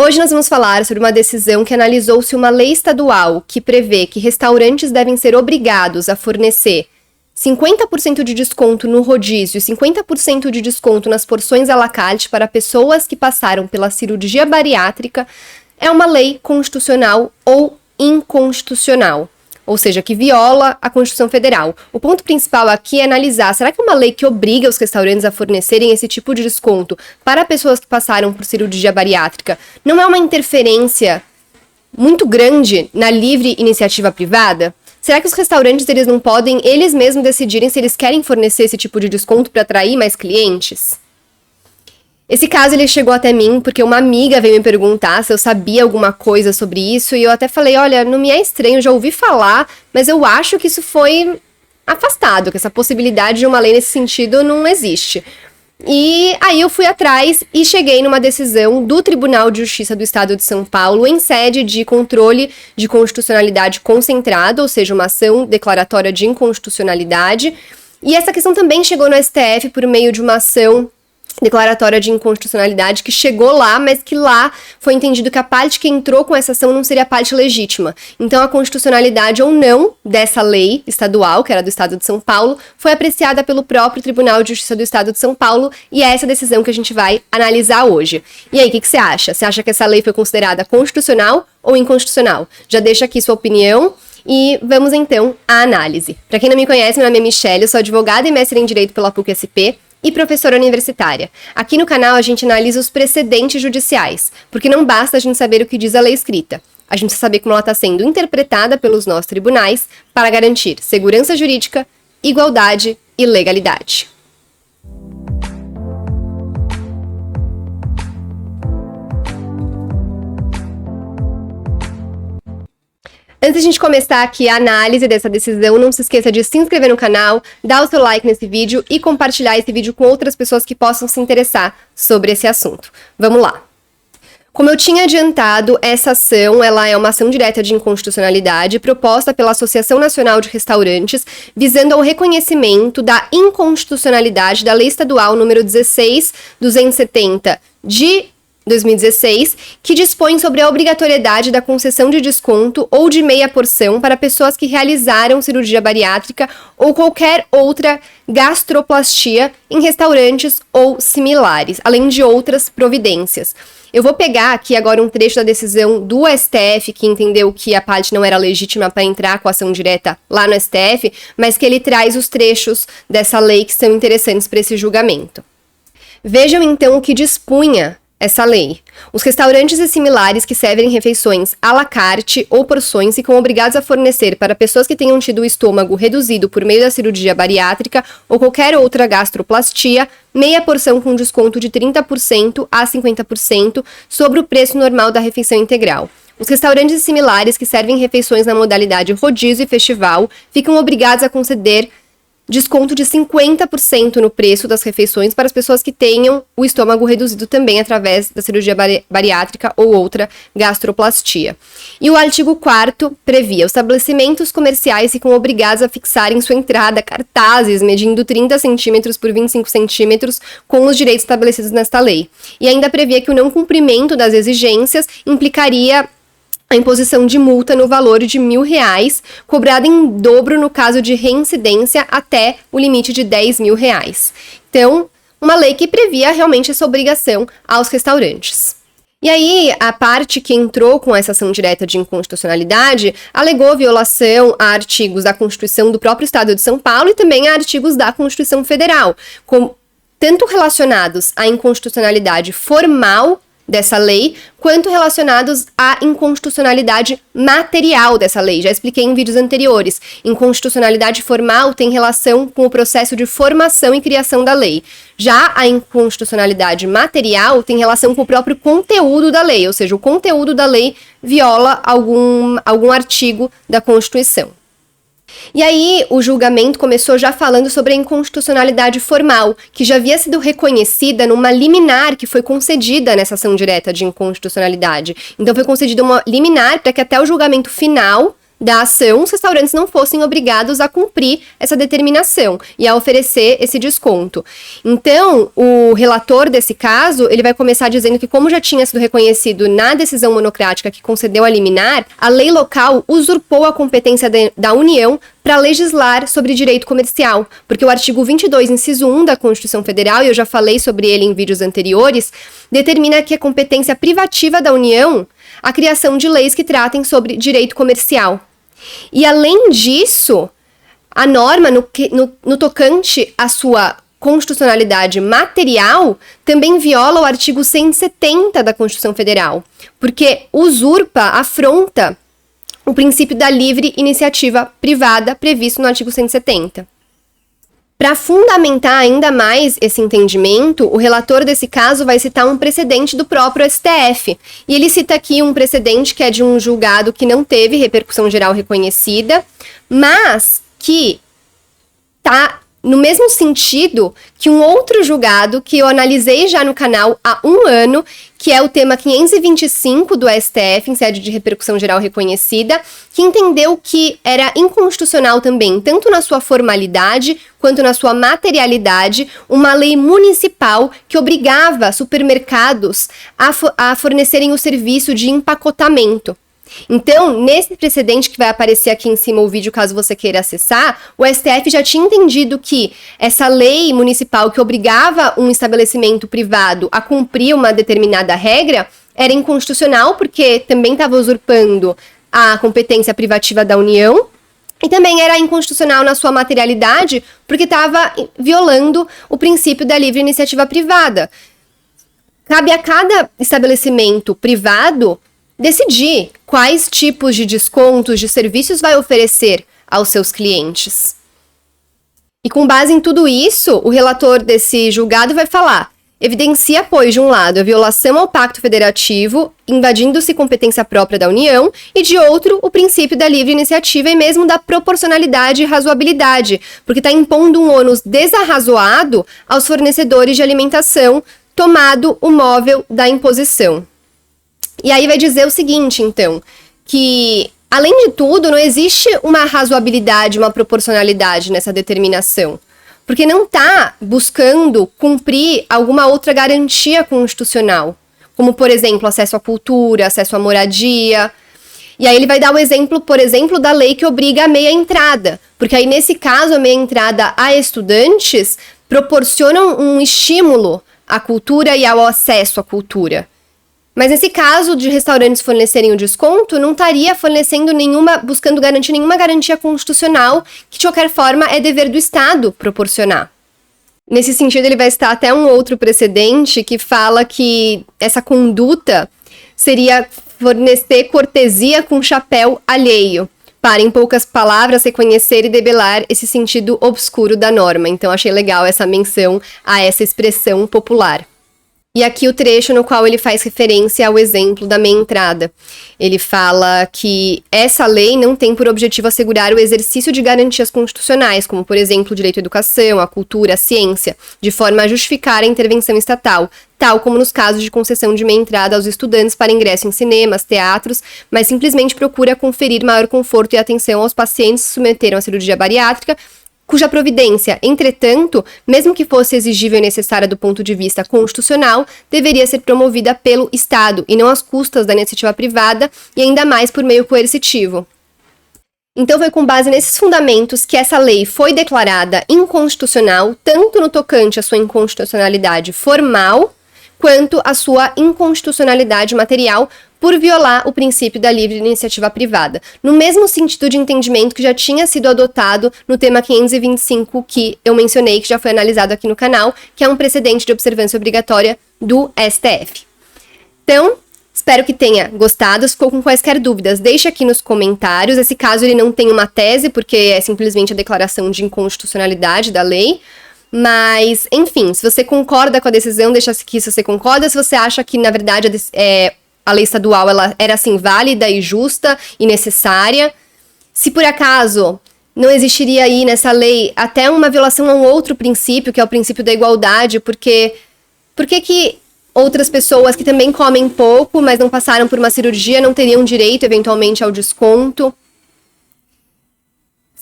Hoje nós vamos falar sobre uma decisão que analisou se uma lei estadual que prevê que restaurantes devem ser obrigados a fornecer 50% de desconto no rodízio e 50% de desconto nas porções à la carte para pessoas que passaram pela cirurgia bariátrica é uma lei constitucional ou inconstitucional, ou seja, que viola a Constituição Federal. O ponto principal aqui é analisar, será que uma lei que obriga os restaurantes a fornecerem esse tipo de desconto para pessoas que passaram por cirurgia bariátrica não é uma interferência muito grande na livre iniciativa privada? Será que os restaurantes eles não podem eles mesmos decidirem se eles querem fornecer esse tipo de desconto para atrair mais clientes? Esse caso ele chegou até mim porque uma amiga veio me perguntar se eu sabia alguma coisa sobre isso e eu até falei, olha, não me é estranho, já ouvi falar, mas eu acho que isso foi afastado, que essa possibilidade de uma lei nesse sentido não existe. E aí eu fui atrás e cheguei numa decisão do Tribunal de Justiça do Estado de São Paulo em sede de controle de constitucionalidade concentrado, ou seja, uma ação declaratória de inconstitucionalidade. E essa questão também chegou no STF por meio de uma ação declaratória de inconstitucionalidade que chegou lá, mas que lá foi entendido que a parte que entrou com essa ação não seria a parte legítima. Então a constitucionalidade ou não dessa lei estadual, que era do Estado de São Paulo, foi apreciada pelo próprio Tribunal de Justiça do Estado de São Paulo e é essa decisão que a gente vai analisar hoje. E aí, o que você acha? Você acha que essa lei foi considerada constitucional ou inconstitucional? Já deixa aqui sua opinião. E vamos então à análise. Para quem não me conhece, meu nome é Michelle, eu sou advogada e mestre em Direito pela PUC-SP e professora universitária. Aqui no canal a gente analisa os precedentes judiciais, porque não basta a gente saber o que diz a lei escrita. A gente precisa saber como ela está sendo interpretada pelos nossos tribunais para garantir segurança jurídica, igualdade e legalidade. Antes de a gente começar aqui a análise dessa decisão, não se esqueça de se inscrever no canal, dar o seu like nesse vídeo e compartilhar esse vídeo com outras pessoas que possam se interessar sobre esse assunto. Vamos lá! Como eu tinha adiantado, essa ação ela é uma ação direta de inconstitucionalidade proposta pela Associação Nacional de Restaurantes, visando ao reconhecimento da inconstitucionalidade da Lei Estadual número 16.270 de 2016, que dispõe sobre a obrigatoriedade da concessão de desconto ou de meia porção para pessoas que realizaram cirurgia bariátrica ou qualquer outra gastroplastia em restaurantes ou similares, além de outras providências. Eu vou pegar aqui agora um trecho da decisão do STF, que entendeu que a parte não era legítima para entrar com a ação direta lá no STF, mas que ele traz os trechos dessa lei que são interessantes para esse julgamento. Vejam então o que dispunha essa lei. Os restaurantes e similares que servem refeições à la carte ou porções ficam obrigados a fornecer para pessoas que tenham tido o estômago reduzido por meio da cirurgia bariátrica ou qualquer outra gastroplastia, meia porção com desconto de 30% a 50% sobre o preço normal da refeição integral. Os restaurantes e similares que servem refeições na modalidade rodízio e festival ficam obrigados a conceder desconto de 50% no preço das refeições para as pessoas que tenham o estômago reduzido também através da cirurgia bariátrica ou outra gastroplastia. E o artigo 4º previa: os estabelecimentos comerciais ficam obrigados a fixar em sua entrada cartazes medindo 30 centímetros por 25 centímetros com os direitos estabelecidos nesta lei. E ainda previa que o não cumprimento das exigências implicaria a imposição de multa no valor de R$1.000, cobrada em dobro no caso de reincidência até o limite de R$10.000. Então, uma lei que previa realmente essa obrigação aos restaurantes. E aí, a parte que entrou com essa ação direta de inconstitucionalidade alegou violação a artigos da Constituição do próprio Estado de São Paulo e também a artigos da Constituição Federal, tanto relacionados à inconstitucionalidade formal dessa lei, quanto relacionados à inconstitucionalidade material dessa lei. Já expliquei em vídeos anteriores. Inconstitucionalidade formal tem relação com o processo de formação e criação da lei. Já a inconstitucionalidade material tem relação com o próprio conteúdo da lei, ou seja, o conteúdo da lei viola algum artigo da Constituição. E aí, o julgamento começou já falando sobre a inconstitucionalidade formal, que já havia sido reconhecida numa liminar que foi concedida nessa ação direta de inconstitucionalidade. Então, foi concedida uma liminar para que até o julgamento final da ação, os restaurantes não fossem obrigados a cumprir essa determinação e a oferecer esse desconto. Então, o relator desse caso, ele vai começar dizendo que, como já tinha sido reconhecido na decisão monocrática que concedeu a liminar, a lei local usurpou a competência da União para legislar sobre direito comercial, porque o artigo 22, inciso 1 da Constituição Federal, e eu já falei sobre ele em vídeos anteriores, determina que é competência privativa da União a criação de leis que tratem sobre direito comercial. E, além disso, a norma no tocante à sua constitucionalidade material também viola o artigo 170 da Constituição Federal, porque usurpa, afronta o princípio da livre iniciativa privada previsto no artigo 170. Para fundamentar ainda mais esse entendimento, o relator desse caso vai citar um precedente do próprio STF. E ele cita aqui um precedente que é de um julgado que não teve repercussão geral reconhecida, mas que está no mesmo sentido que um outro julgado que eu analisei já no canal há um ano, que é o tema 525 do STF, em sede de repercussão geral reconhecida, que entendeu que era inconstitucional também, tanto na sua formalidade quanto na sua materialidade, uma lei municipal que obrigava supermercados a fornecerem o serviço de empacotamento. Então, nesse precedente que vai aparecer aqui em cima o vídeo, caso você queira acessar, o STF já tinha entendido que essa lei municipal que obrigava um estabelecimento privado a cumprir uma determinada regra era inconstitucional, porque também estava usurpando a competência privativa da União, e também era inconstitucional na sua materialidade, porque estava violando o princípio da livre iniciativa privada. Cabe a cada estabelecimento privado decidir quais tipos de descontos, de serviços vai oferecer aos seus clientes. E com base em tudo isso, o relator desse julgado vai falar: evidencia, pois, de um lado, a violação ao Pacto Federativo, invadindo-se competência própria da União, e de outro, o princípio da livre iniciativa e mesmo da proporcionalidade e razoabilidade, porque está impondo um ônus desarrazoado aos fornecedores de alimentação, tomado o móvel da imposição. E aí vai dizer o seguinte, então, que, além de tudo, não existe uma razoabilidade, uma proporcionalidade nessa determinação, porque não está buscando cumprir alguma outra garantia constitucional, como, por exemplo, acesso à cultura, acesso à moradia. E aí ele vai dar o exemplo, por exemplo, da lei que obriga a meia entrada, porque aí, nesse caso, a meia entrada a estudantes proporcionam um estímulo à cultura e ao acesso à cultura. Mas nesse caso de restaurantes fornecerem o desconto, não estaria buscando garantir nenhuma garantia constitucional, que de qualquer forma é dever do Estado proporcionar. Nesse sentido, ele vai citar até um outro precedente que fala que essa conduta seria fornecer cortesia com chapéu alheio, para, em poucas palavras, reconhecer e debelar esse sentido obscuro da norma. Então, achei legal essa menção a essa expressão popular. E aqui o trecho no qual ele faz referência ao exemplo da meia entrada. Ele fala que essa lei não tem por objetivo assegurar o exercício de garantias constitucionais, como, por exemplo, o direito à educação, à cultura, à ciência, de forma a justificar a intervenção estatal, tal como nos casos de concessão de meia entrada aos estudantes para ingresso em cinemas, teatros, mas simplesmente procura conferir maior conforto e atenção aos pacientes que se submeteram à cirurgia bariátrica, cuja providência, entretanto, mesmo que fosse exigível e necessária do ponto de vista constitucional, deveria ser promovida pelo Estado, e não às custas da iniciativa privada, e ainda mais por meio coercitivo. Então foi com base nesses fundamentos que essa lei foi declarada inconstitucional, tanto no tocante à sua inconstitucionalidade formal, quanto à sua inconstitucionalidade material, por violar o princípio da livre iniciativa privada, no mesmo sentido de entendimento que já tinha sido adotado no tema 525 que eu mencionei, que já foi analisado aqui no canal, que é um precedente de observância obrigatória do STF. Então, espero que tenha gostado. Se ficou com quaisquer dúvidas, deixe aqui nos comentários. Esse caso ele não tem uma tese, porque é simplesmente a declaração de inconstitucionalidade da lei. Mas, enfim, se você concorda com a decisão, deixa aqui se você concorda. Se você acha que, na verdade, a lei estadual ela era, assim, válida e justa e necessária. Se, por acaso, não existiria aí nessa lei até uma violação a um outro princípio, que é o princípio da igualdade, porque por que outras pessoas que também comem pouco, mas não passaram por uma cirurgia, não teriam direito, eventualmente, ao desconto?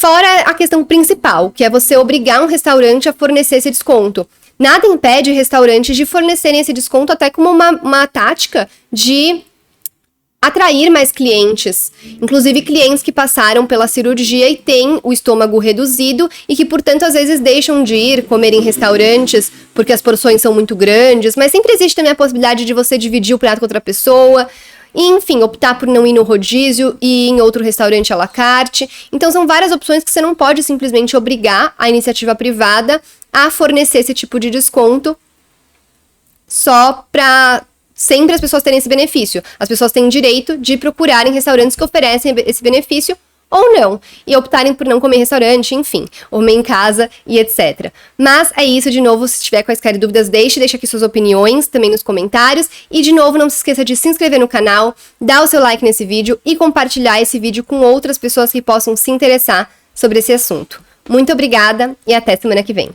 Fora a questão principal, que é você obrigar um restaurante a fornecer esse desconto. Nada impede restaurantes de fornecerem esse desconto até como uma tática de atrair mais clientes, inclusive clientes que passaram pela cirurgia e têm o estômago reduzido e que, portanto, às vezes deixam de ir comer em restaurantes porque as porções são muito grandes, mas sempre existe também a possibilidade de você dividir o prato com outra pessoa, e, enfim, optar por não ir no rodízio e ir em outro restaurante à la carte. Então são várias opções que você não pode simplesmente obrigar a iniciativa privada a fornecer esse tipo de desconto só para sempre as pessoas terem esse benefício. As pessoas têm direito de procurarem restaurantes que oferecem esse benefício ou não, e optarem por não comer em restaurante, enfim, ou comer em casa e etc. Mas é isso, de novo, se tiver quaisquer dúvidas, deixa aqui suas opiniões também nos comentários, e de novo, não se esqueça de se inscrever no canal, dar o seu like nesse vídeo e compartilhar esse vídeo com outras pessoas que possam se interessar sobre esse assunto. Muito obrigada e até semana que vem.